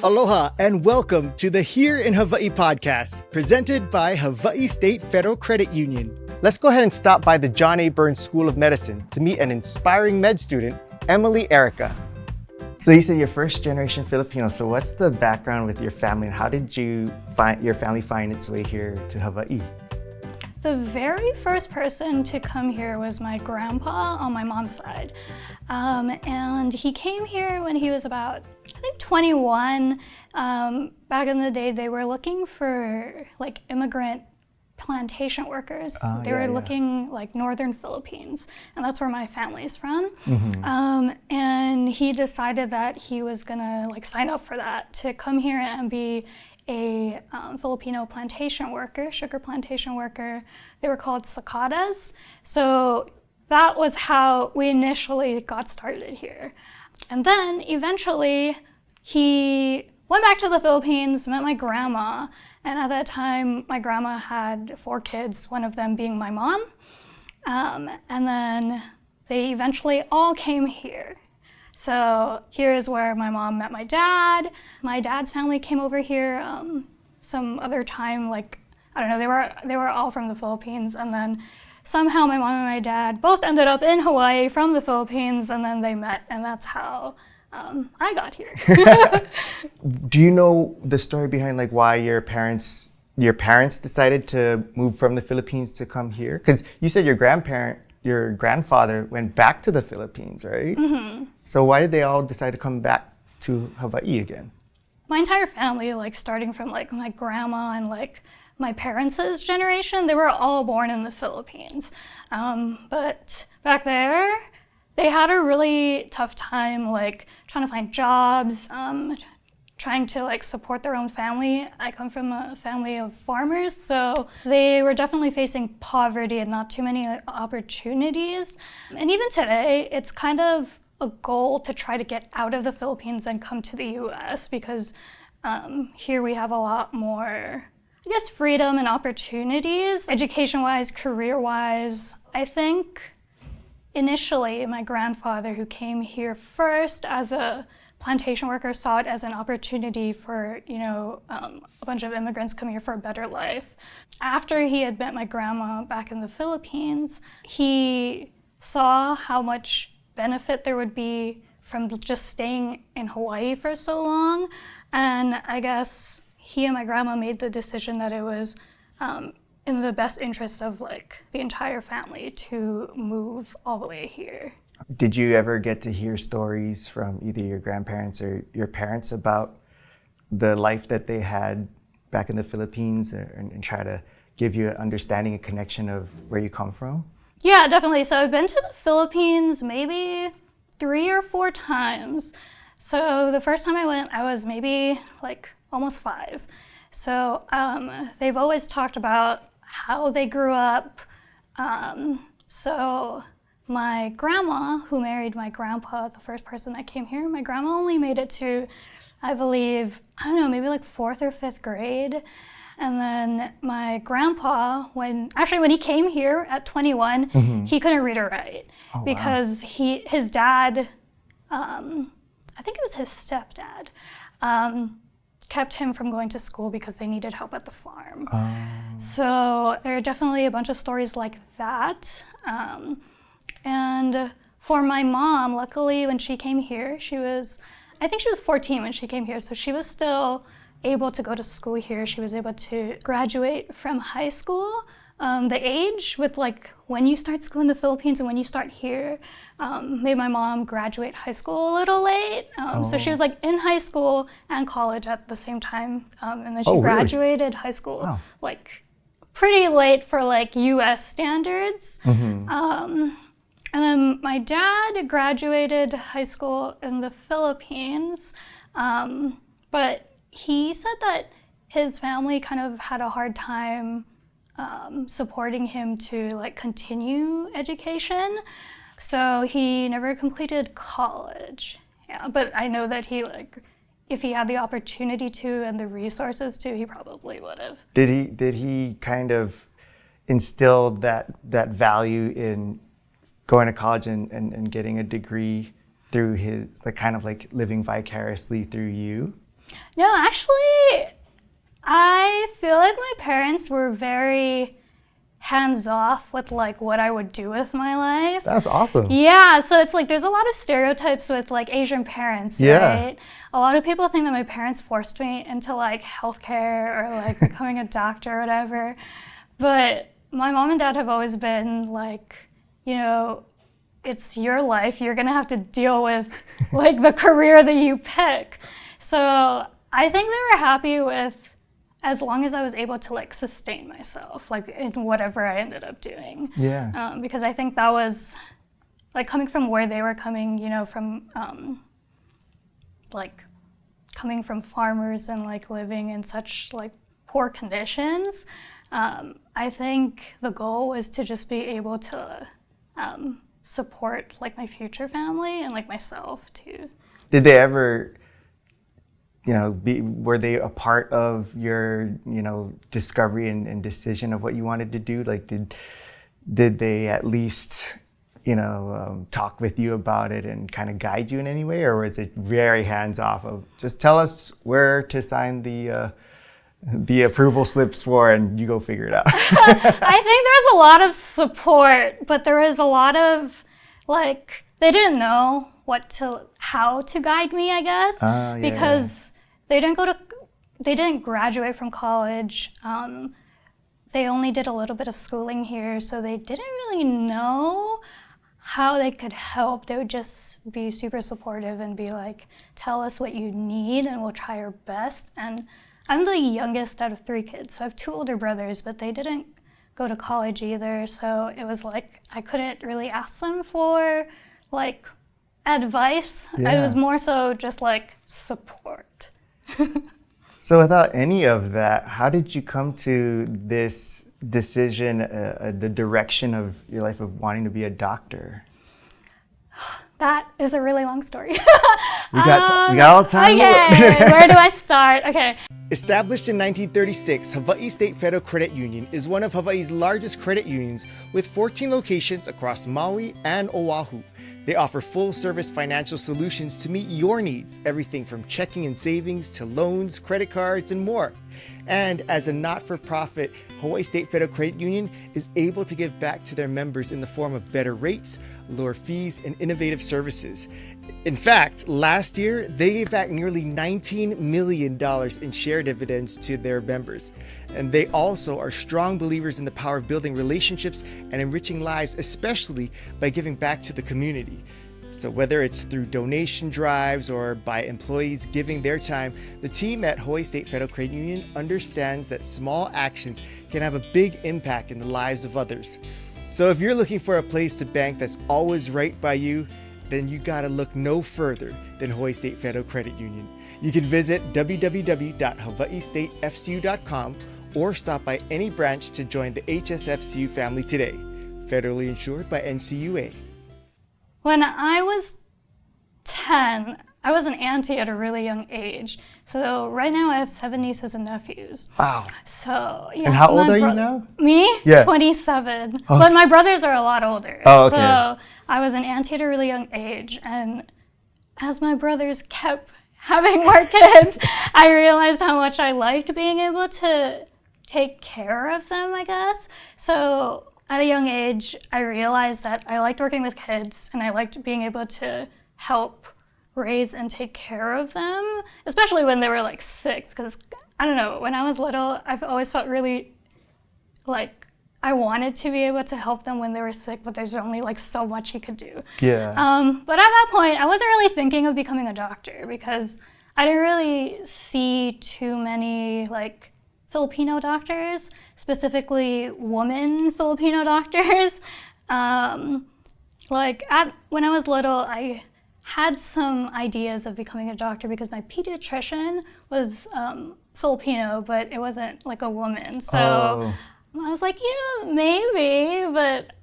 Aloha and welcome to the Here in Hawaii podcast, presented by Hawaii State Federal Credit Union. Let's go ahead and stop by the John A. Burns School of Medicine to meet an inspiring med student, Emily Erika. So you said you're first generation Filipino, so what's the background with your family and how did your family find its way here to Hawaii? The very first person to come here was my grandpa on my mom's side. And he came here when he was about, I think 21. Back in the day, they were looking for like immigrant plantation workers. They were looking like northern Philippines, and that's where my family's from. And he decided that he was gonna like sign up for that to come here and be a Filipino plantation worker, sugar plantation worker. They were called cicadas. So that was how we initially got started here. And then eventually he went back to the Philippines, met my grandma, and at that time my grandma had 4 kids, one of them being my mom. And then they eventually all came here. So here is where my mom met my dad. My dad's family came over here some other time, like, I don't know, they were all from the Philippines, and then somehow my mom and my dad both ended up in Hawaii from the Philippines, and then they met, and that's how I got here. Do you know the story behind like why your parents decided to move from the Philippines to come here? Because you said your grandfather went back to the Philippines, right? Mm-hmm. So why did they all decide to come back to Hawaii again? My entire family, like starting from like my grandma and like my parents' generation, they were all born in the Philippines. But back there, they had a really tough time like trying to find jobs, trying to like support their own family. I come from a family of farmers, so they were definitely facing poverty and not too many opportunities. And even today, it's kind of a goal to try to get out of the Philippines and come to the US because here we have a lot more, I guess, freedom and opportunities, education-wise, career-wise. I think initially my grandfather, who came here first as a plantation worker, saw it as an opportunity for, a bunch of immigrants coming here for a better life. After he had met my grandma back in the Philippines, he saw how much benefit there would be from just staying in Hawaii for so long. And I guess he and my grandma made the decision that it was in the best interest of like the entire family to move all the way here. Did you ever get to hear stories from either your grandparents or your parents about the life that they had back in the Philippines and try to give you an understanding and connection of where you come from? Yeah, definitely. So I've been to the Philippines maybe 3 or 4 times. So the first time I went, I was maybe like almost 5. So they've always talked about how they grew up. So my grandma, who married my grandpa, the first person that came here, my grandma only made it to, I believe, maybe like 4th or 5th grade. And then my grandpa, when he came here at 21, he couldn't read or write because his dad, I think it was his stepdad, kept him from going to school because they needed help at the farm. So there are definitely a bunch of stories like that. And for my mom, luckily when she came here, I think she was 14 when she came here, so she was still able to go to school here. She was able to graduate from high school. The age with like when you start school in the Philippines and when you start here made my mom graduate high school a little late. So she was like in high school and college at the same time. And then she graduated high school like pretty late for like US standards. And then my dad graduated high school in the Philippines, but he said that his family kind of had a hard time supporting him to like continue education. So he never completed college. Yeah, but I know that he if he had the opportunity to and the resources to, he probably would have. Did he kind of instill that value in going to college and getting a degree through his, like kind of like living vicariously through you? No, actually, I feel like my parents were very hands-off with like what I would do with my life. That's awesome. Yeah, so it's like there's a lot of stereotypes with like Asian parents, right? A lot of people think that my parents forced me into like healthcare or like becoming a doctor or whatever. But my mom and dad have always been like, you know, it's your life. You're gonna have to deal with like the career that you pick. So I think they were happy with as long as I was able to like sustain myself, like in whatever I ended up doing. Yeah. Because I think that was like coming from where they were coming, you know, from like coming from farmers and like living in such like poor conditions. I think the goal was to just be able to support like my future family and like myself too. Did they ever, you know, were they a part of your, you know, discovery and decision of what you wanted to do? Like, did they at least, you know, talk with you about it and kind of guide you in any way, or was it very hands off of just tell us where to sign the approval slips for and you go figure it out? I think there was a lot of support, but there was a lot of like they didn't know how to guide me, I guess, because they didn't graduate from college. They only did a little bit of schooling here, so they didn't really know how they could help. They would just be super supportive and be like, tell us what you need and we'll try our best. And I'm the youngest out of 3 kids, so I have 2 older brothers, but they didn't go to college either, so it was like I couldn't really ask them for like advice. Yeah. It was more so just like support. So without any of that, how did you come to this decision, the direction of your life of wanting to be a doctor? That is a really long story. We got all the time. Okay, where do I start? Okay. Established in 1936, Hawaii State Federal Credit Union is one of Hawaii's largest credit unions with 14 locations across Maui and Oahu. They offer full-service financial solutions to meet your needs, everything from checking and savings to loans, credit cards, and more. And as a not-for-profit, Hawaii State Federal Credit Union is able to give back to their members in the form of better rates, lower fees, and innovative services. In fact, last year, they gave back nearly $19 million in share dividends to their members. And they also are strong believers in the power of building relationships and enriching lives, especially by giving back to the community. So whether it's through donation drives or by employees giving their time, the team at Hawaii State Federal Credit Union understands that small actions can have a big impact in the lives of others. So if you're looking for a place to bank that's always right by you, then you gotta look no further than Hawaii State Federal Credit Union. You can visit www.hawaiistatefcu.com or stop by any branch to join the HSFCU family today. Federally insured by NCUA. When I was 10, I was an auntie at a really young age. So right now I have 7 nieces and nephews. Wow. So yeah. And how old are you now? Me? Yeah. 27. Oh. But my brothers are a lot older. Oh, okay. So I was an auntie at a really young age. And as my brothers kept having more kids, I realized how much I liked being able to take care of them, I guess. So at a young age, I realized that I liked working with kids and I liked being able to help raise and take care of them, especially when they were like sick, because I don't know, when I was little, I've always felt really like I wanted to be able to help them when they were sick, but there's only like so much you could do. Yeah. But at that point, I wasn't really thinking of becoming a doctor because I didn't really see too many like Filipino doctors, specifically women Filipino doctors. When I was little, I had some ideas of becoming a doctor because my pediatrician was Filipino, but it wasn't like a woman. So I was like, maybe, but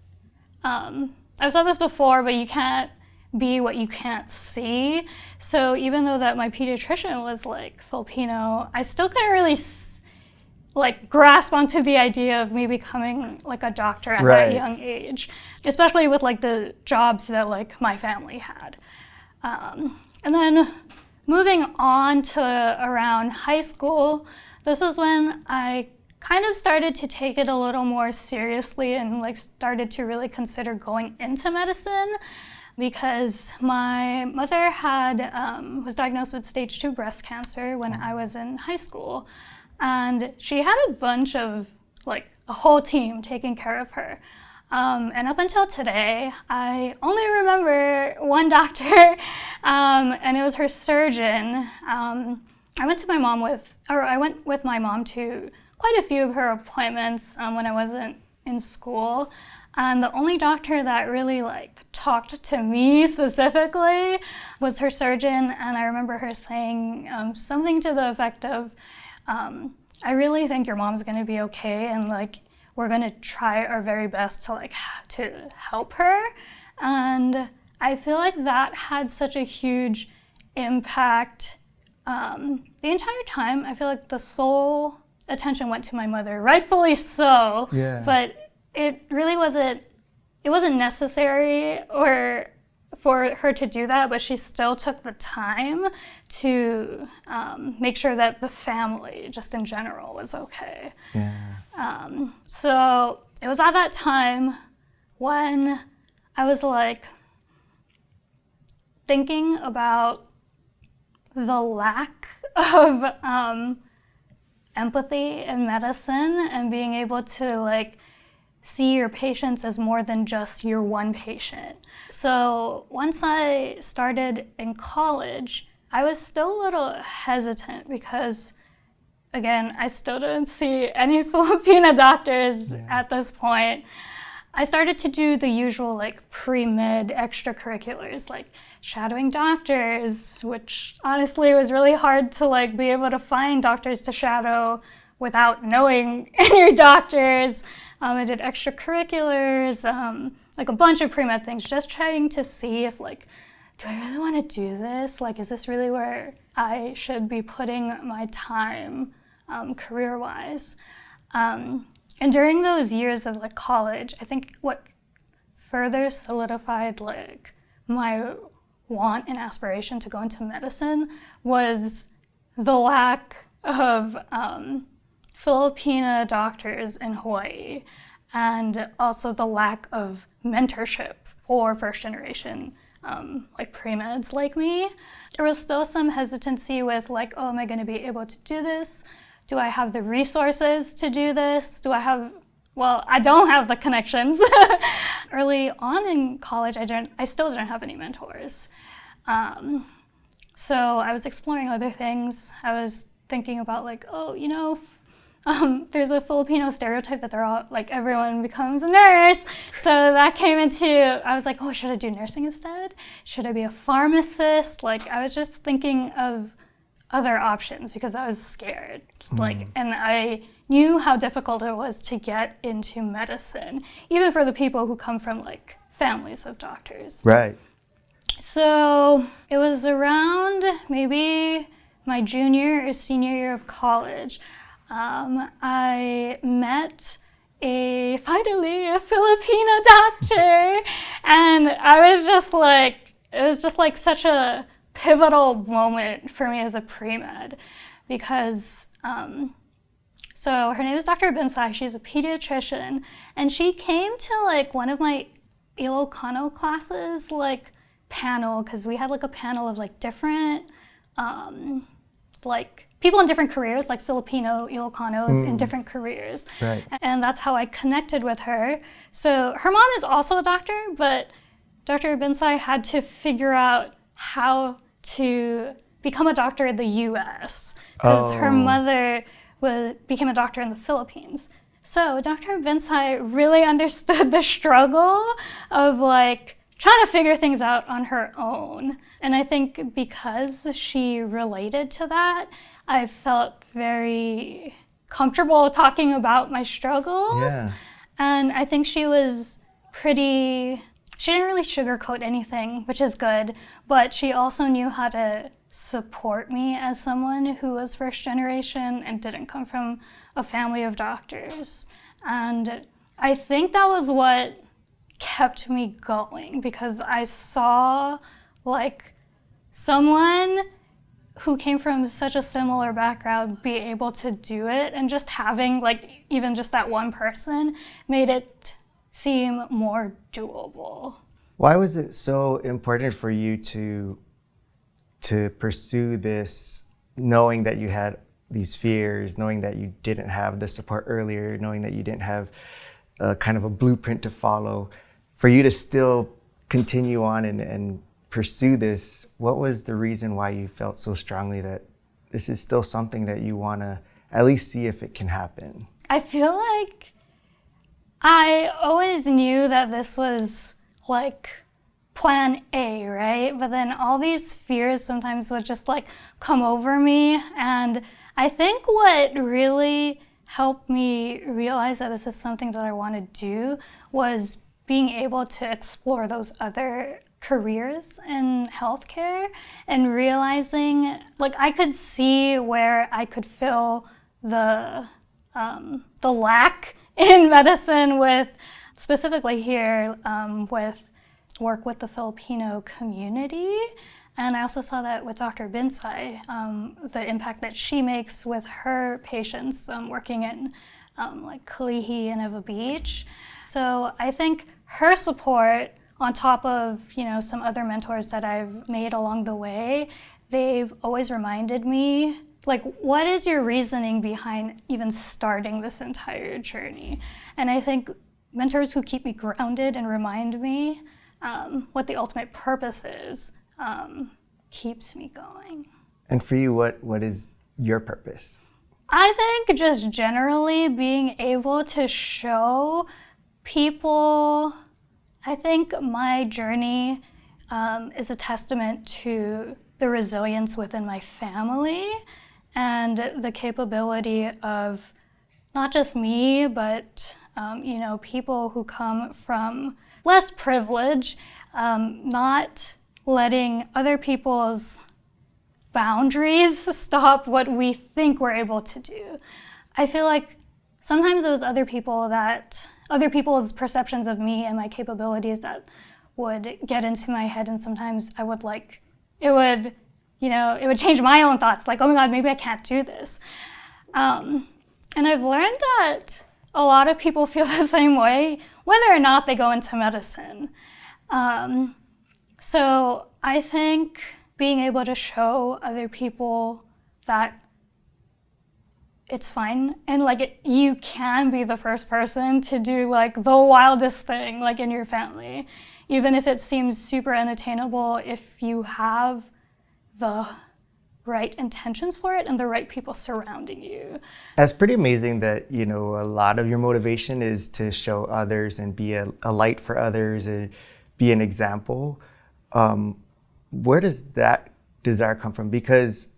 I've said this before, but you can't be what you can't see. So even though that my pediatrician was like Filipino, I still couldn't really grasp onto the idea of me becoming like a doctor at that young age, especially with like the jobs that like my family had. And then moving on to around high school, this was when I kind of started to take it a little more seriously and like started to really consider going into medicine, because my mother was diagnosed with stage 2 breast cancer when I was in high school. And she had a bunch of, like, a whole team taking care of her. And up until today, I only remember one doctor, and it was her surgeon. I went with my mom to quite a few of her appointments when I wasn't in school. And the only doctor that really like talked to me specifically was her surgeon. And I remember her saying something to the effect of, I really think your mom's gonna be okay, and like we're gonna try our very best to help her. And I feel like that had such a huge impact. The entire time, I feel like the sole attention went to my mother, rightfully so. Yeah. But it really wasn't necessary or for her to do that, but she still took the time to make sure that the family, just in general, was okay. Yeah. So it was at that time when I was like thinking about the lack of empathy in medicine and being able to like see your patients as more than just your one patient. So once I started in college, I was still a little hesitant because, again, I still didn't see any Filipina doctors at this point. I started to do the usual like pre-med extracurriculars, like shadowing doctors, which honestly was really hard to like be able to find doctors to shadow without knowing any doctors. I did extracurriculars, like a bunch of pre-med things, just trying to see if like, do I really want to do this? Like, is this really where I should be putting my time career-wise? And during those years of like college, I think what further solidified like my want and aspiration to go into medicine was the lack of Filipina doctors in Hawaii, and also the lack of mentorship for first generation like pre-meds like me. There was still some hesitancy with like, oh, am I going to be able to do this? Do I have the resources to do this? I don't have the connections. Early on in college, I still didn't have any mentors. So I was exploring other things. I was thinking about like, oh, there's a Filipino stereotype that they're all, like everyone becomes a nurse. So that came into, I was like, oh, should I do nursing instead? Should I be a pharmacist? Like, I was just thinking of other options because I was scared. And I knew how difficult it was to get into medicine, even for the people who come from like families of doctors. Right. So it was around maybe my junior or senior year of college. I met finally a Filipino doctor, and I was just like, it was just like such a pivotal moment for me as a pre-med, because so her name is Dr. Bensai. She's a pediatrician, and she came to like one of my Ilocano classes, like panel, because we had like a panel of like different like people in different careers, like Filipino Ilocanos in different careers. Right. And that's how I connected with her. So her mom is also a doctor, but Dr. Bensai had to figure out how to become a doctor in the US, because her mother became a doctor in the Philippines. So Dr. Bensai really understood the struggle of like trying to figure things out on her own. And I think because she related to that, I felt very comfortable talking about my struggles. Yeah. And I think she didn't really sugarcoat anything, which is good, but she also knew how to support me as someone who was first generation and didn't come from a family of doctors. And I think that was what kept me going, because I saw like someone who came from such a similar background be able to do it, and just having like even just that one person made it seem more doable. Why was it so important for you to pursue this, knowing that you had these fears, knowing that you didn't have the support earlier, knowing that you didn't have a kind of a blueprint to follow, for you to still continue on and pursue this? What was the reason why you felt so strongly that this is still something that you want to at least see if it can happen? I feel like I always knew that this was like plan A, right? But then all these fears sometimes would just like come over me. And I think what really helped me realize that this is something that I want to do was being able to explore those other careers in healthcare and realizing like I could see where I could fill the lack in medicine with, specifically here, with work with the Filipino community. And I also saw that with Dr. Binsai, the impact that she makes with her patients working in like Kalihi and Eva Beach. So I think her support, on top of some other mentors that I've made along the way, they've always reminded me, like, what is your reasoning behind even starting this entire journey? And I think mentors who keep me grounded and remind me what the ultimate purpose is keeps me going. And for you, what is your purpose? I think just generally being able to show people, I think my journey is a testament to the resilience within my family and the capability of not just me, but people who come from less privilege, not letting other people's boundaries stop what we think we're able to do. I feel like sometimes it was other people's perceptions of me and my capabilities that would get into my head, and sometimes I would it would change my own thoughts, like, oh my God, maybe I can't do this. And I've learned that a lot of people feel the same way, whether or not they go into medicine. So I think being able to show other people that it's fine, and you can be the first person to do the wildest thing in your family, even if it seems super unattainable, if you have the right intentions for it and the right people surrounding you. That's pretty amazing that, a lot of your motivation is to show others and be a light for others and be an example. Where does that desire come from? Because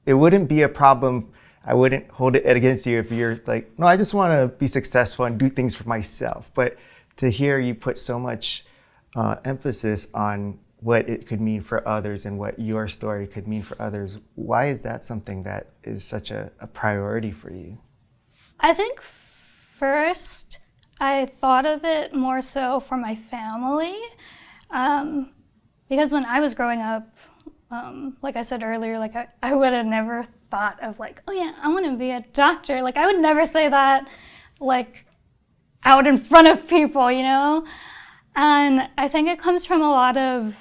it wouldn't be a problem. I wouldn't hold it against you if you're like, no, I just want to be successful and do things for myself. But to hear you put so much emphasis on what it could mean for others and what your story could mean for others, why is that something that is such a priority for you? I think first I thought of it more so for my family, because when I was growing up, like I said earlier, I would have never thought of oh yeah, I want to be a doctor. I would never say that out in front of people, And I think it comes from a lot of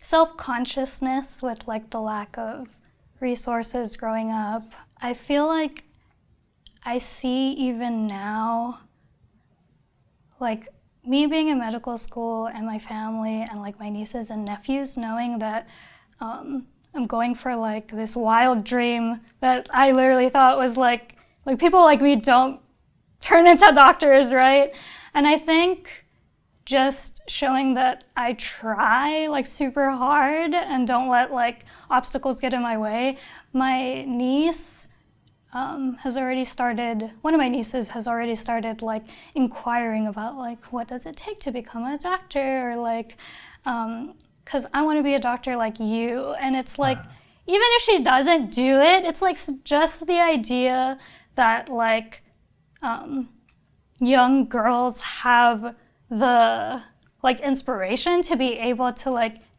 self-consciousness with the lack of resources growing up. I feel like I see even now, me being in medical school and my family and my nieces and nephews knowing that I'm going for this wild dream that I literally thought was people like me don't turn into doctors, right? And I think just showing that I try super hard and don't let obstacles get in my way. My niece has already started, one of my nieces has already started inquiring about what does it take to become a doctor, or because I want to be a doctor like you. And it's even if she doesn't do it, it's just the idea that young girls have the inspiration to be able to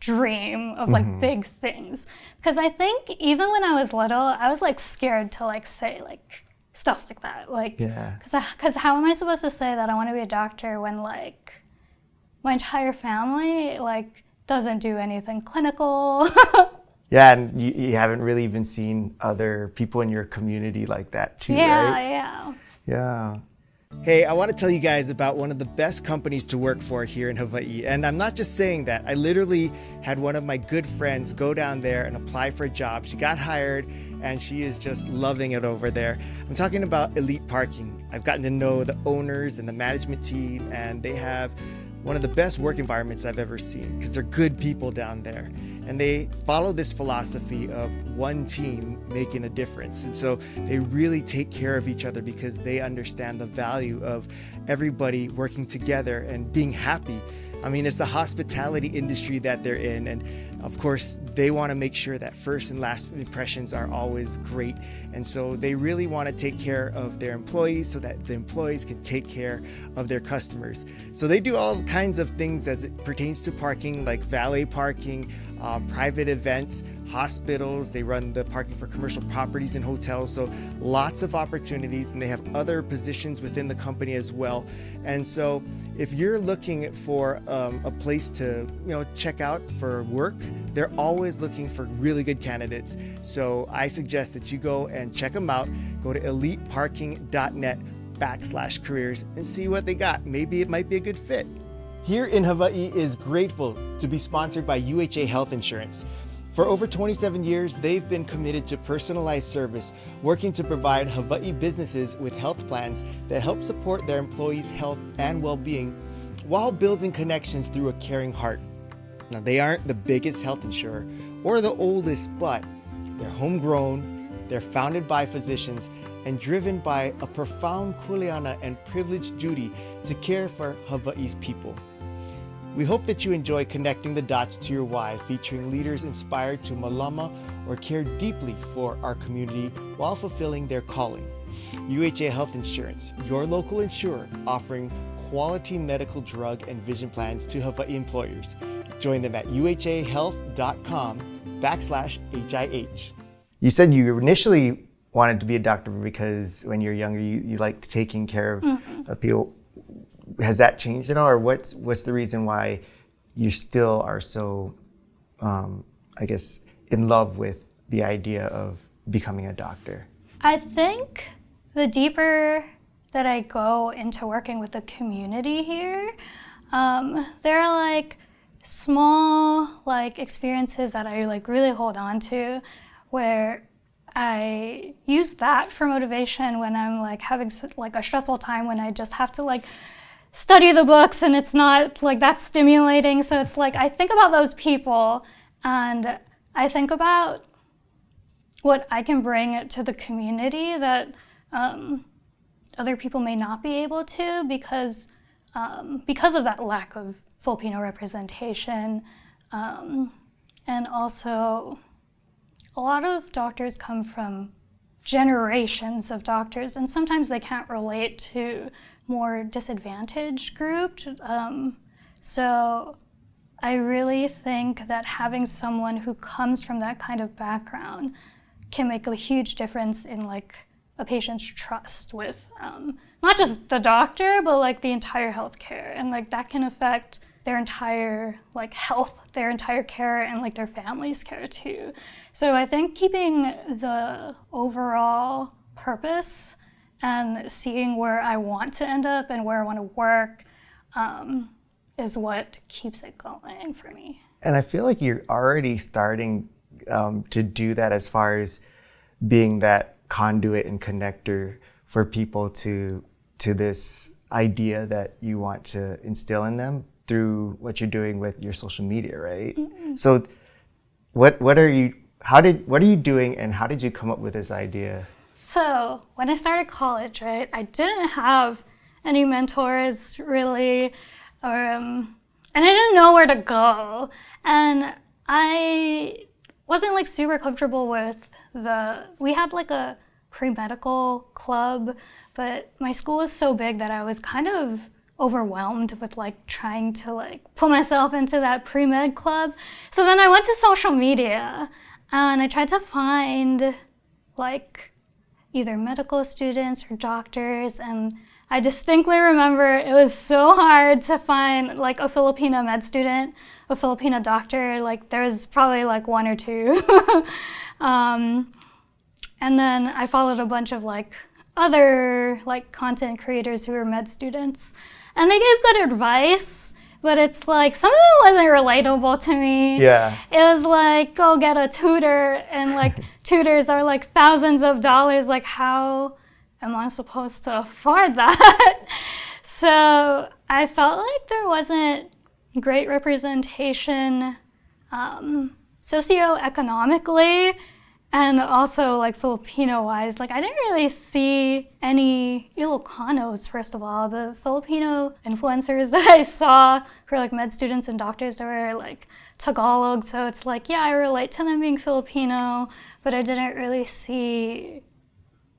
dream of like big things. Because I think even when I was little, I was like scared to like say like stuff like that. Like, because how am I supposed to say that I want to be a doctor when like my entire family like doesn't do anything clinical? Yeah, and you haven't really even seen other people in your community like that too, right? Yeah. Hey, I want to tell you guys about one of the best companies to work for here in Hawaii. And I'm not just saying that. I literally had one of my good friends go down there and apply for a job. She got hired and she is just loving it over there. I'm talking about Elite Parking. I've gotten to know the owners and the management team, and they have one of the best work environments I've ever seen because they're good people down there. And they follow this philosophy of one team making a difference. And so they really take care of each other because they understand the value of everybody working together and being happy. I mean, it's the hospitality industry that they're in. And of course, they want to make sure that first and last impressions are always great. And so they really want to take care of their employees so that the employees can take care of their customers. So they do all kinds of things as it pertains to parking, like valet parking, private events, hospitals. They run the parking for commercial properties and hotels. So lots of opportunities, and they have other positions within the company as well. And so if you're looking for a place to check out for work, they're always looking for really good candidates. So I suggest that you go and check them out. Go to eliteparking.net/careers and see what they got. Maybe it might be a good fit. Here in Hawaii is grateful to be sponsored by UHA Health Insurance. For over 27 years, they've been committed to personalized service, working to provide Hawaii businesses with health plans that help support their employees' health and well-being while building connections through a caring heart. Now, they aren't the biggest health insurer or the oldest, but they're homegrown, they're founded by physicians, and driven by a profound kuleana and privileged duty to care for Hawaii's people. We hope that you enjoy connecting the dots to your why, featuring leaders inspired to malama or care deeply for our community while fulfilling their calling. UHA Health Insurance, your local insurer offering quality medical, drug, and vision plans to Hawaii employers. Join them at uhahealth.com/HIH. You said you initially wanted to be a doctor because when you're younger, you liked taking care of people. Has that changed at all, or what's the reason why you still are so, I guess, in love with the idea of becoming a doctor? I think the deeper that I go into working with the community here, there are like small like experiences that I like really hold on to, where I use that for motivation when I'm like having like a stressful time, when I just have to like study the books and it's not like that stimulating. So it's like I think about those people and I think about what I can bring to the community that other people may not be able to because of that lack of Filipino representation. And also, a lot of doctors come from generations of doctors, and sometimes they can't relate to more disadvantaged groups. So I really think that having someone who comes from that kind of background can make a huge difference in like a patient's trust with not just the doctor, but like the entire healthcare, and like that can affect their entire like health, their entire care, and like their family's care too. So I think keeping the overall purpose and seeing where I want to end up and where I want to work is what keeps it going for me. And I feel like you're already starting to do that as far as being that conduit and connector for people to this idea that you want to instill in them through what you're doing with your social media, right? Mm-hmm. So what are you doing and how did you come up with this idea? So when I started college, right, I didn't have any mentors really, and I didn't know where to go. And I wasn't like super comfortable with we had like a pre-medical club, but my school was so big that I was kind of overwhelmed with like trying to like put myself into that pre-med club. So then I went to social media and I tried to find like either medical students or doctors, and I distinctly remember it was so hard to find like a Filipino med student, a Filipino doctor. Like there was probably like one or two. And then I followed a bunch of like other like content creators who were med students, and they gave good advice, but it's like some of it wasn't relatable to me. Yeah. It was like, go get a tutor, and like tutors are like thousands of dollars. Like how am I supposed to afford that? So I felt like there wasn't great representation socioeconomically, and also like Filipino-wise. Like I didn't really see any Ilocanos, first of all. The Filipino influencers that I saw who were like med students and doctors, they were like Tagalog, so it's like, yeah, I relate to them being Filipino, but I didn't really see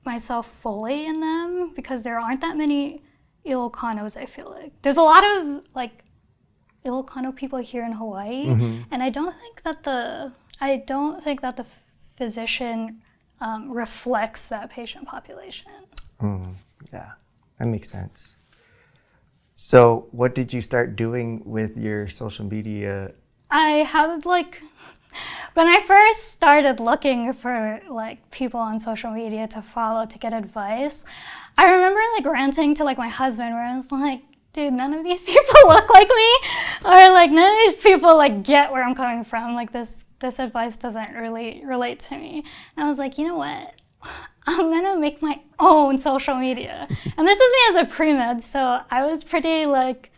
myself fully in them because there aren't that many Ilocanos, I feel like. There's a lot of like Ilocano people here in Hawaii, and I don't think that the physician reflects that patient population. Yeah, that makes sense. So what did you start doing with your social media? I had like, when I first started looking for like people on social media to follow to get advice, I remember like ranting to like my husband where I was like, dude, none of these people look like me, or like none of these people like get where I'm coming from. Like this advice doesn't really relate to me. And I was like, you know what? I'm gonna make my own social media. And this is me as a pre-med, so I was pretty like,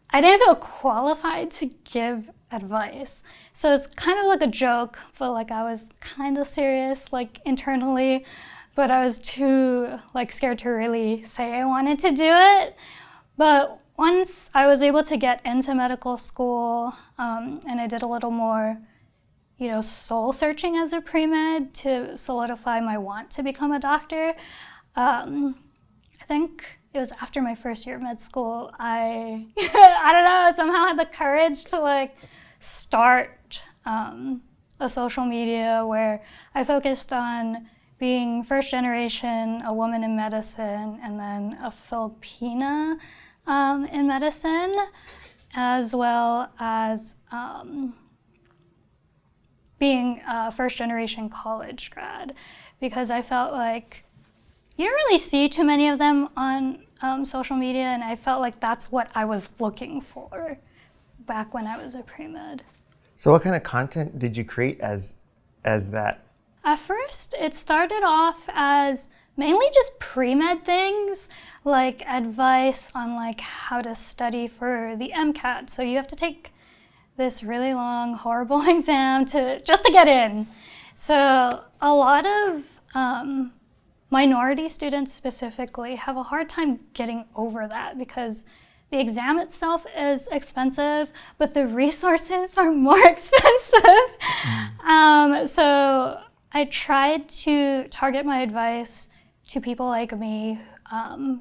I didn't feel qualified to give advice. So it's kind of like a joke, but like I was kind of serious like internally, but I was too like scared to really say I wanted to do it. But once I was able to get into medical school, and I did a little more, soul searching as a pre-med to solidify my want to become a doctor. I think it was after my first year of med school, I don't know, somehow had the courage to like start a social media where I focused on being first generation, a woman in medicine, and then a Filipina in medicine, as well as being a first generation college grad, because I felt like you don't really see too many of them on social media, and I felt like that's what I was looking for back when I was a pre-med. So what kind of content did you create as that? At first, it started off as mainly just pre-med things, like advice on like how to study for the MCAT. So you have to take this really long, horrible exam just to get in. So a lot of minority students specifically have a hard time getting over that because the exam itself is expensive, but the resources are more expensive. So I tried to target my advice to people like me.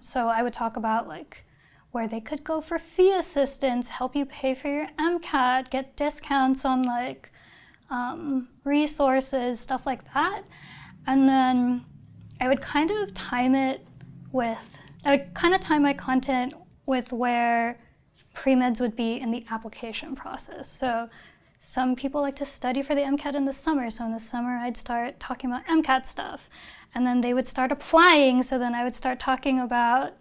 So I would talk about like where they could go for fee assistance, help you pay for your MCAT, get discounts on like resources, stuff like that. And then I would kind of time my content with where pre-meds would be in the application process. So some people like to study for the MCAT in the summer. So in the summer, I'd start talking about MCAT stuff. And then they would start applying. So then I would start talking about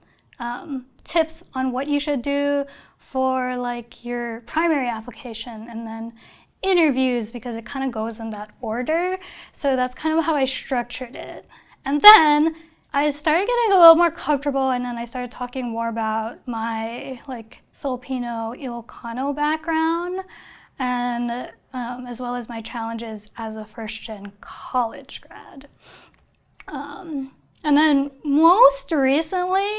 tips on what you should do for like your primary application, and then interviews, because it kind of goes in that order. So that's kind of how I structured it. And then I started getting a little more comfortable, and then I started talking more about my like Filipino Ilocano background, and as well as my challenges as a first-gen college grad. And then most recently,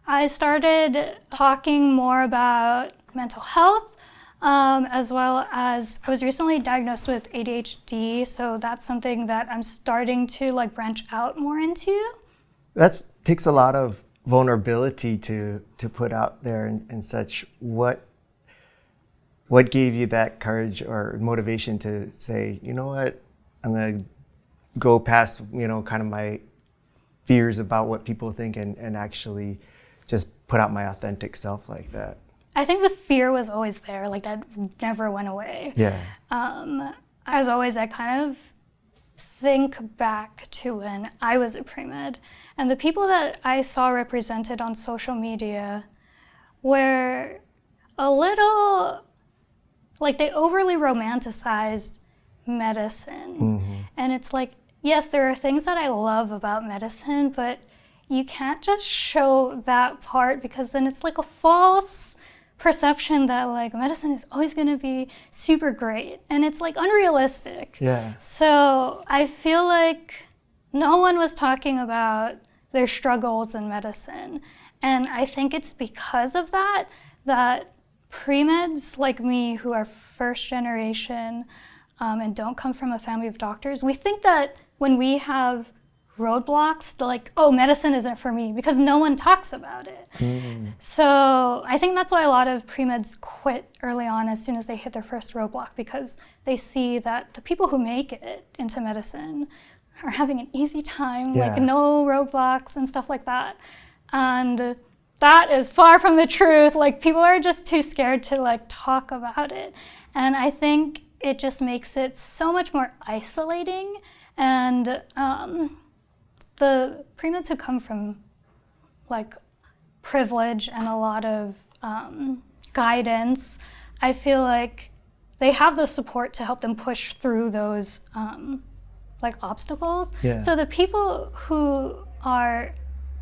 I started talking more about mental health, as well as I was recently diagnosed with ADHD, so that's something that I'm starting to like branch out more into. That takes a lot of vulnerability to put out there and such. What gave you that courage or motivation to say, you know what, I'm gonna go past, kind of my fears about what people think and actually just put out my authentic self like that? I think the fear was always there, like that never went away. Yeah. As always, I kind of think back to when I was a pre-med, and the people that I saw represented on social media were a little, like they overly romanticized medicine. Mm-hmm. And it's like, yes, there are things that I love about medicine, but you can't just show that part, because then it's like a false perception that like medicine is always going to be super great, and it's like unrealistic. Yeah. So I feel like no one was talking about their struggles in medicine, and I think it's because of that pre-meds like me, who are first generation and don't come from a family of doctors, we think that when we have roadblocks, like, oh, medicine isn't for me, because no one talks about it. So I think that's why a lot of pre-meds quit early on as soon as they hit their first roadblock, because they see that the people who make it into medicine are having an easy time, like no roadblocks and stuff like that. And that is far from the truth. Like, people are just too scared to like talk about it. And I think it just makes it so much more isolating. And the pre-meds who come from like privilege and a lot of guidance, I feel like they have the support to help them push through those like obstacles. Yeah. So the people who are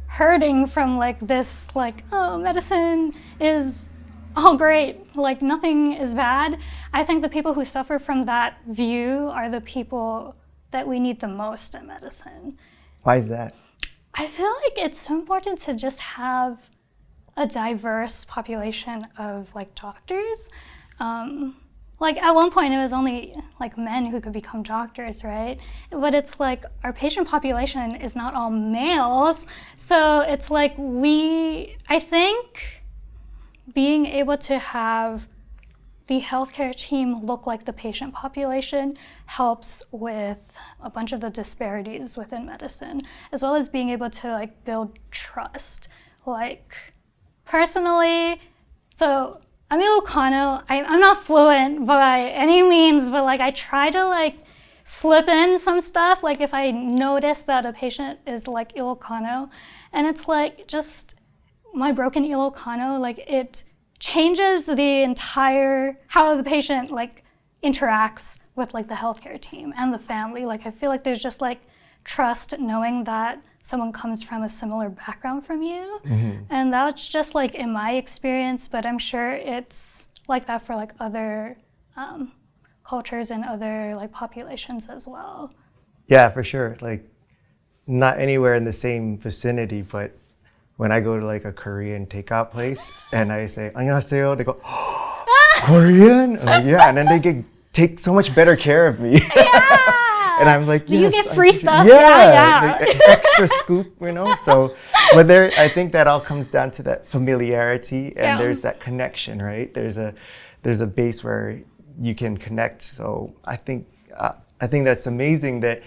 hurting from like this, like, oh, medicine is all great, like nothing is bad, I think the people who suffer from that view are the people that we need the most in medicine. Why is that? I feel like it's so important to just have a diverse population of like doctors. Like at one point it was only like men who could become doctors, right? But it's like our patient population is not all males. So it's like I think being able to have the healthcare team look like the patient population helps with a bunch of the disparities within medicine, as well as being able to like build trust. Like personally, so I'm Ilocano. I'm not fluent by any means, but like I try to like slip in some stuff. Like if I notice that a patient is like Ilocano, and it's like just my broken Ilocano, like it changes the entire how the patient like interacts with like the healthcare team and the family. Like I feel like there's just like trust knowing that someone comes from a similar background from you. And that's just like in my experience, but I'm sure it's like that for like other cultures and other like populations as well. Yeah, for sure. Like not anywhere in the same vicinity, but when I go to like a Korean takeout place and I say 안녕하세요, they go, oh, Korean? I'm like, yeah, and then they take so much better care of me. Yeah. And I'm like, yes, you get free stuff. Yeah. Like, extra scoop, So, but I think that all comes down to that familiarity, and there's that connection, right? There's a base where you can connect. So I think that's amazing that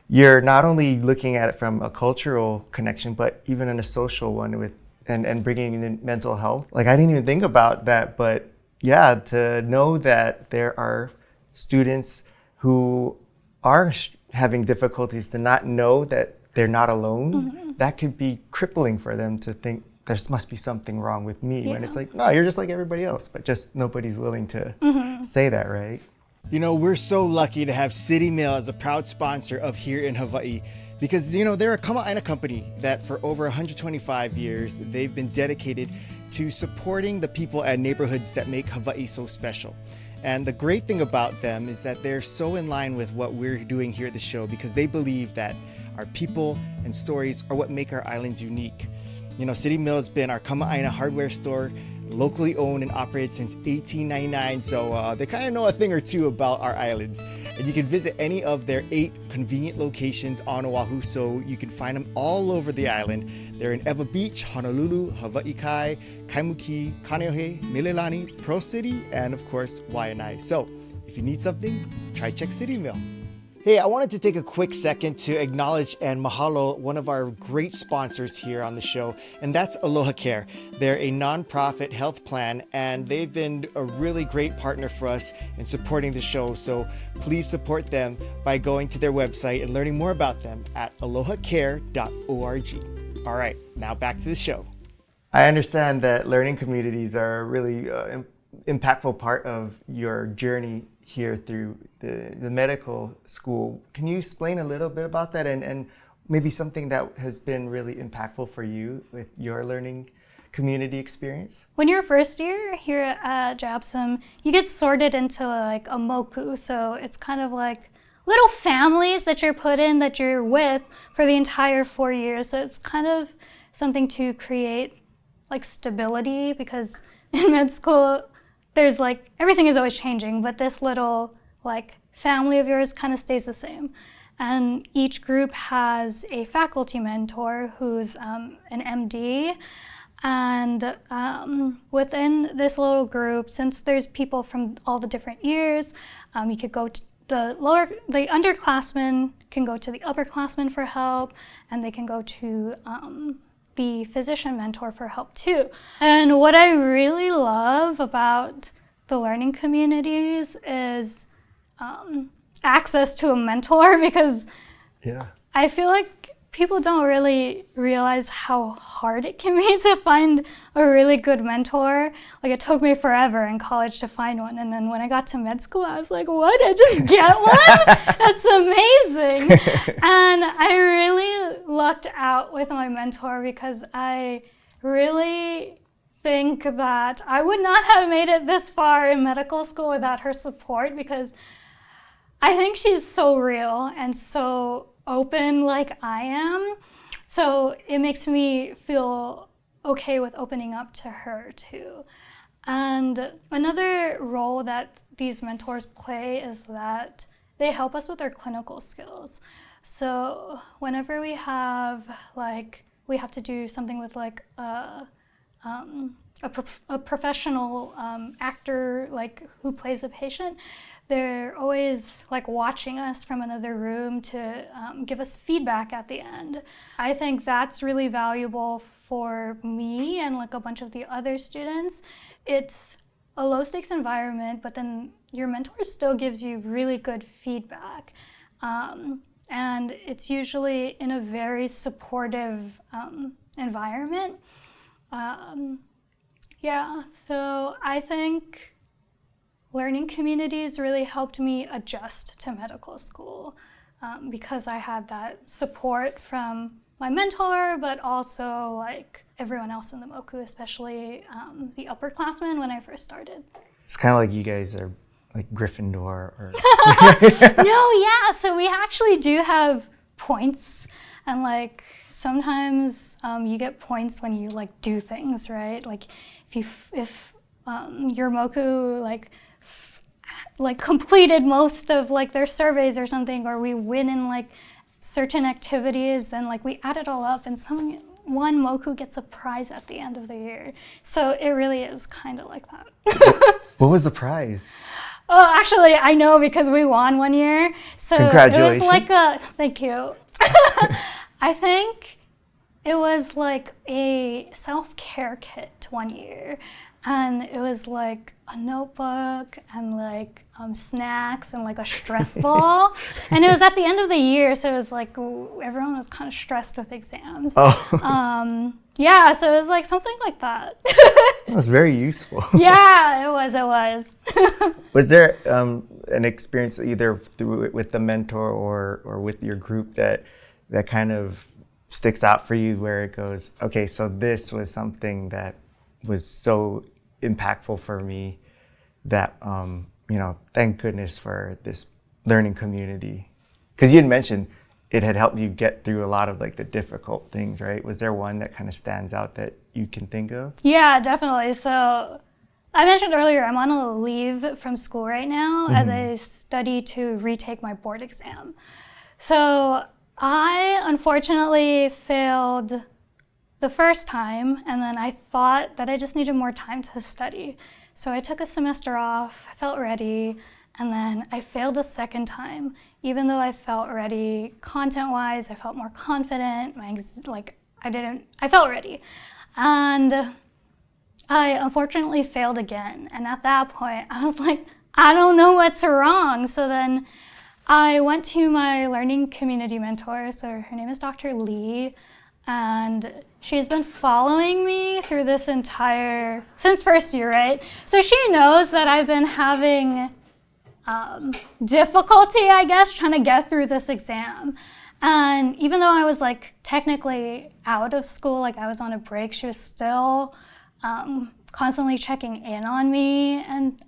you're not only looking at it from a cultural connection, but even in a social one with and bringing in mental health. Like I didn't even think about that, but yeah, to know that there are students who are having difficulties, to not know that they're not alone, that could be crippling for them to think there must be something wrong with me. When it's like, no, you're just like everybody else, but just nobody's willing to say that, right? You know, we're so lucky to have City Mail as a proud sponsor of Here in Hawaii, because, they're a kama'aina company that for over 125 years, they've been dedicated to supporting the people and neighborhoods that make Hawaii so special. And the great thing about them is that they're so in line with what we're doing here at the show, because they believe that our people and stories are what make our islands unique. City Mail has been our kama'aina hardware store locally owned and operated since 1899, so they kind of know a thing or two about our islands. And you can visit any of their 8 convenient locations on Oahu, so you can find them all over the island. They're in Ewa Beach, Honolulu, Hawaii Kai, Kaimuki, Kaneohe, Mililani, Pearl City, and of course, Waianae. So if you need something, try check City Mill. Hey, I wanted to take a quick second to acknowledge and mahalo one of our great sponsors here on the show, and that's Aloha Care. They're a nonprofit health plan, and they've been a really great partner for us in supporting the show. So please support them by going to their website and learning more about them at alohacare.org. All right, now back to the show. I understand that learning communities are a really impactful part of your journey here through the medical school. Can you explain a little bit about that and maybe something that has been really impactful for you with your learning community experience? When you're first year here at JABSOM, you get sorted into like a moku. So it's kind of like little families that you're put in that you're with for the entire 4 years. So it's kind of something to create like stability, because in med school, there's like, everything is always changing, but this little like family of yours kind of stays the same. And each group has a faculty mentor who's an MD. And within this little group, since there's people from all the different years, you could go to the underclassmen can go to the upperclassmen for help, and they can go to the physician mentor for help too. And what I really love about the learning communities is access to a mentor, because I feel like people don't really realize how hard it can be to find a really good mentor. Like, it took me forever in college to find one, and then when I got to med school, I was like, what, I just get one? That's amazing. And I really lucked out with my mentor, because I really think that I would not have made it this far in medical school without her support, because I think she's so real and so open like I am. So it makes me feel okay with opening up to her too. And another role that these mentors play is that they help us with our clinical skills. So whenever we have to do something with like a professional actor like who plays a patient, they're always like watching us from another room to give us feedback at the end. I think that's really valuable for me and like a bunch of the other students. It's a low stakes environment, but then your mentor still gives you really good feedback. And it's usually in a very supportive environment. So I think learning communities really helped me adjust to medical school because I had that support from my mentor, but also like everyone else in the MOCU, especially the upperclassmen when I first started. It's kind of like you guys are like Gryffindor or... So we actually do have points, and like sometimes you get points when you like do things, right? Like if your MOCU like completed most of like their surveys or something, or we win in like certain activities, and like we add it all up, and one MOCU gets a prize at the end of the year. So it really is kind of like that. What was the prize? Oh, actually, I know because we won one year. So congratulations. It was like thank you. I think it was like a self-care kit one year. And it was like a notebook and like snacks and like a stress ball. And it was at the end of the year, so it was like everyone was kind of stressed with exams. Oh. So it was like something like that. That was very useful. Yeah, it was. Was there an experience either with the mentor or with your group that kind of sticks out for you, where it goes, okay, so this was something that was so impactful for me that, thank goodness for this learning community? Because you had mentioned it had helped you get through a lot of like the difficult things, right? Was there one that kind of stands out that you can think of? Yeah, definitely. So I mentioned earlier, I'm on a leave from school right now as I study to retake my board exam. So I unfortunately failed the first time, and then I thought that I just needed more time to study. So I took a semester off, I felt ready, and then I failed a second time. Even though I felt ready content-wise, I felt more confident, I felt ready. And I unfortunately failed again. And at that point, I was like, I don't know what's wrong. So then I went to my learning community mentor. So her name is Dr. Lee. And she's been following me through this since first year, right? So she knows that I've been having difficulty, I guess, trying to get through this exam. And even though I was like technically out of school, like I was on a break, she was still constantly checking in on me. And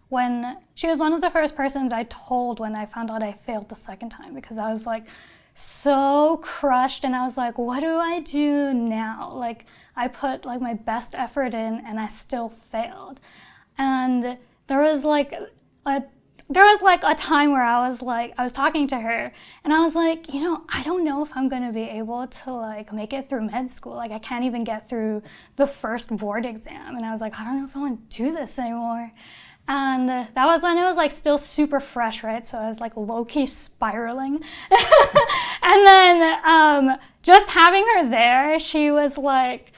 when she was one of the first persons I told when I found out I failed the second time, because I was like so crushed, and I was like, what do I do now? Like I put like my best effort in and I still failed. And there was a time where I was talking to her and I was like, I don't know if I'm going to be able to like make it through med school. Like I can't even get through the first board exam. And I was like, I don't know if I want to do this anymore. And that was when it was like still super fresh, right? So I was like low-key spiraling. And then just having her there, she has like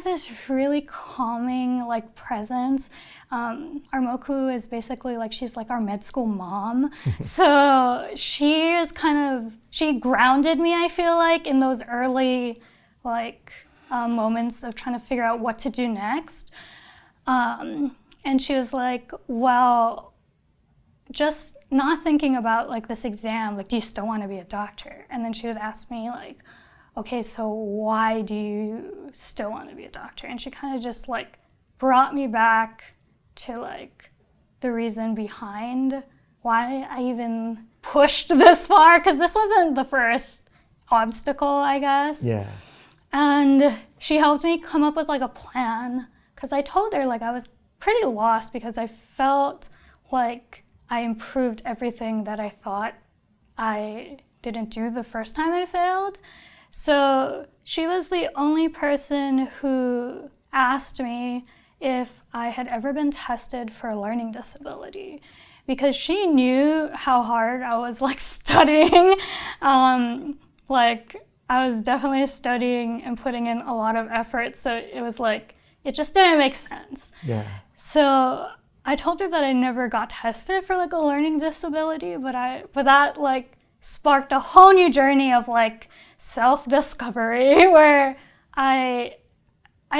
this really calming like presence. Our Moku is basically like, she's like our med school mom. So she grounded me, I feel like, in those early moments of trying to figure out what to do next. And she was like, well, just not thinking about like this exam, like, do you still want to be a doctor? And then she would ask me like, okay, so why do you still want to be a doctor? And she kind of just like brought me back to like the reason behind why I even pushed this far, because this wasn't the first obstacle, I guess. Yeah. And she helped me come up with like a plan, because I told her like I was pretty lost because I felt like I improved everything that I thought I didn't do the first time I failed. So she was the only person who asked me if I had ever been tested for a learning disability, because she knew how hard I was like studying. Like I was definitely studying and putting in a lot of effort. So it was like, it just didn't make sense. Yeah. So I told her that I never got tested for like a learning disability, but that like sparked a whole new journey of like self-discovery where I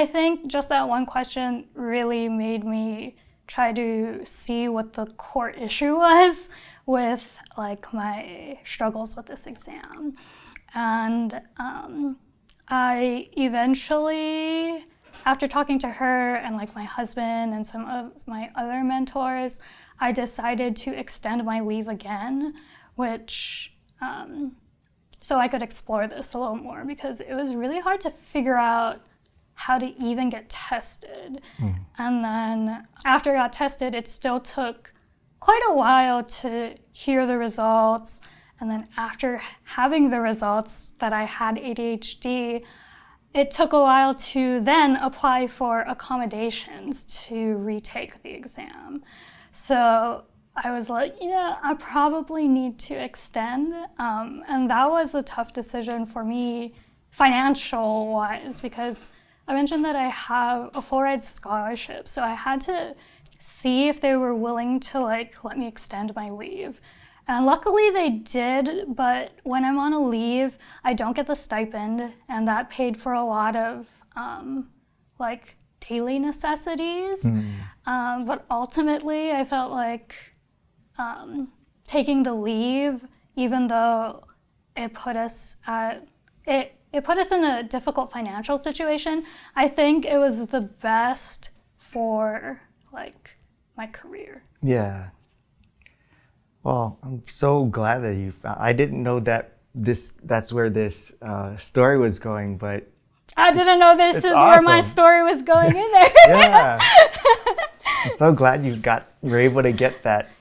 think just that one question really made me try to see what the core issue was with like my struggles with this exam. And I eventually, after talking to her and like my husband and some of my other mentors, I decided to extend my leave again, which so I could explore this a little more, because it was really hard to figure out how to even get tested. And then after I got tested, it still took quite a while to hear the results. And then after having the results that I had ADHD, it took a while to then apply for accommodations to retake the exam. So I was like, yeah, I probably need to extend. And that was a tough decision for me financial-wise, because I mentioned that I have a full-ride scholarship. So I had to see if they were willing to like let me extend my leave. And luckily they did, but when I'm on a leave, I don't get the stipend, and that paid for a lot of like daily necessities. But ultimately, I felt like taking the leave, even though it put us in a difficult financial situation, I think it was the best for like my career. Yeah. Well, I'm so glad that you found. I didn't know that that's where this story was going, but I didn't know this is awesome. where my story was going either. Yeah. I'm so glad you're able to get that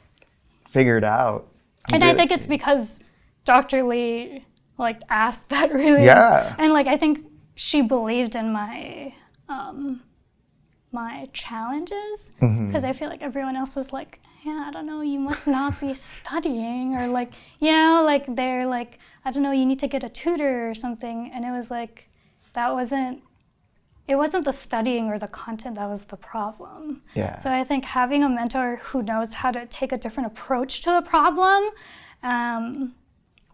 figured out. And I think it's because Dr. Lee like asked that really. Yeah. And like I think she believed in my my challenges, because I feel like everyone else was like, yeah, I don't know, you must not be studying, or like, you know, like they're like, I don't know, you need to get a tutor or something. And it was like, it wasn't the studying or the content that was the problem. Yeah. So I think having a mentor who knows how to take a different approach to the problem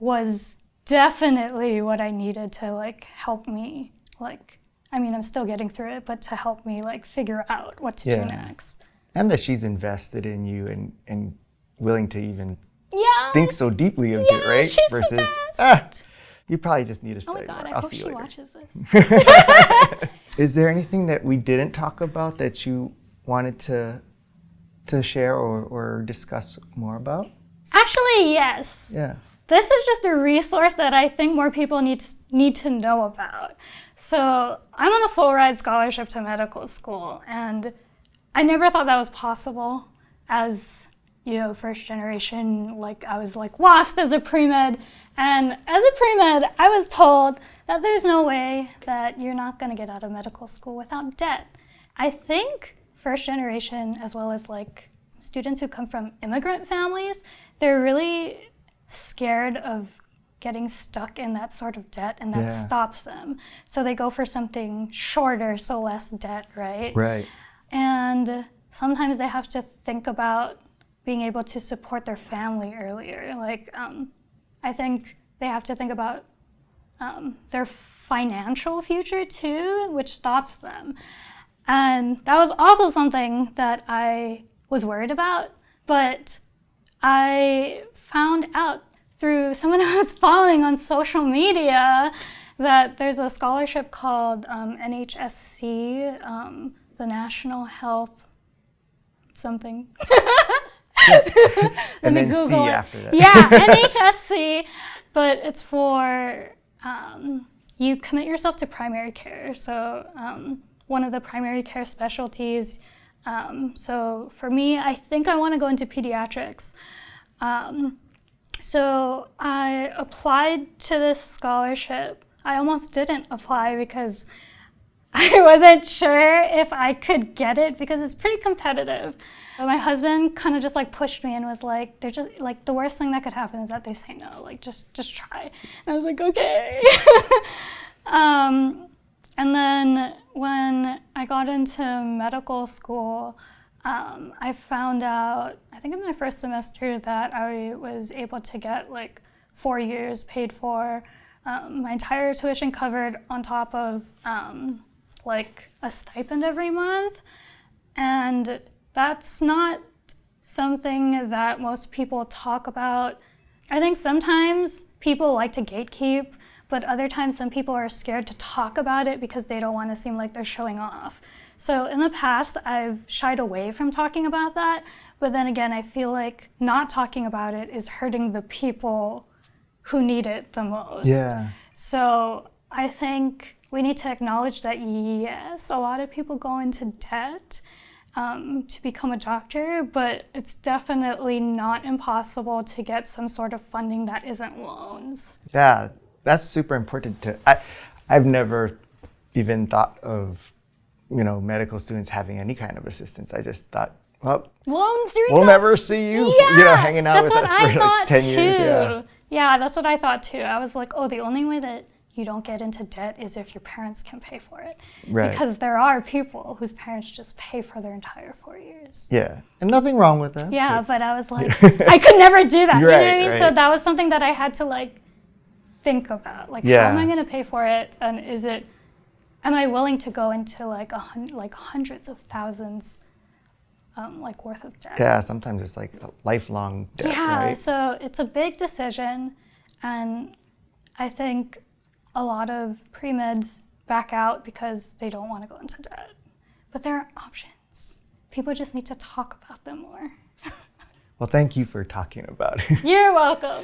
was definitely what I needed to like help me, like, I mean, I'm still getting through it, but to help me like figure out what to do next. And that she's invested in you and willing to even think so deeply of it, right? She's Versus, the best. You probably just need to study Oh my God, more. I I'll hope see you she later. watches this. Is there anything that we didn't talk about that you wanted to share or discuss more about? Actually, yes. Yeah. This is just a resource that I think more people need to know about. So I'm on a full ride scholarship to medical school, and I never thought that was possible as, you know, first generation. Like I was like lost as a pre-med, and as a pre-med, I was told that there's no way that you're not going to get out of medical school without debt. I think first generation, as well as like students who come from immigrant families, they're really scared of getting stuck in that sort of debt, and that stops them. So they go for something shorter, so less debt, right? Right. And sometimes they have to think about being able to support their family earlier. Like, I think they have to think about their financial future too, which stops them. And that was also something that I was worried about, but I found out through someone I was following on social media that there's a scholarship called NHSC, the National Health something. And then C after that. Yeah, NHSC, but it's for, you commit yourself to primary care. So one of the primary care specialties. So for me, I think I want to go into pediatrics. So I applied to this scholarship. I almost didn't apply because I wasn't sure if I could get it because it's pretty competitive. But my husband kind of just like pushed me and was like, they're just like, the worst thing that could happen is that they say no, like just try. And I was like, okay. And then when I got into medical school, I found out, I think in my first semester, that I was able to get like 4 years paid for, my entire tuition covered on top of like a stipend every month. And that's not something that most people talk about. I think sometimes people like to gatekeep, but other times some people are scared to talk about it because they don't want to seem like they're showing off. So in the past, I've shied away from talking about that, but then again, I feel like not talking about it is hurting the people who need it the most. Yeah. So I think we need to acknowledge that, yes, a lot of people go into debt to become a doctor, but it's definitely not impossible to get some sort of funding that isn't loans. Yeah, that's super important I've never even thought of, you know, medical students having any kind of assistance. I just thought, well, loans, we'll never see you, you know, hanging out with us for like 10 years. Yeah, that's what I thought too. I was like, oh, the only way that you don't get into debt is if your parents can pay for it. Right. Because there are people whose parents just pay for their entire 4 years. Yeah, and nothing wrong with that. Yeah, but I was like, I could never do that. You know what I mean? Right. So that was something that I had to like think about. Like, how am I going to pay for it? And am I willing to go into like hundreds of thousands like worth of debt? Yeah, sometimes it's like a lifelong debt, yeah, right? So it's a big decision, and I think a lot of pre-meds back out because they don't want to go into debt. But there are options. People just need to talk about them more. Well, thank you for talking about it. You're welcome.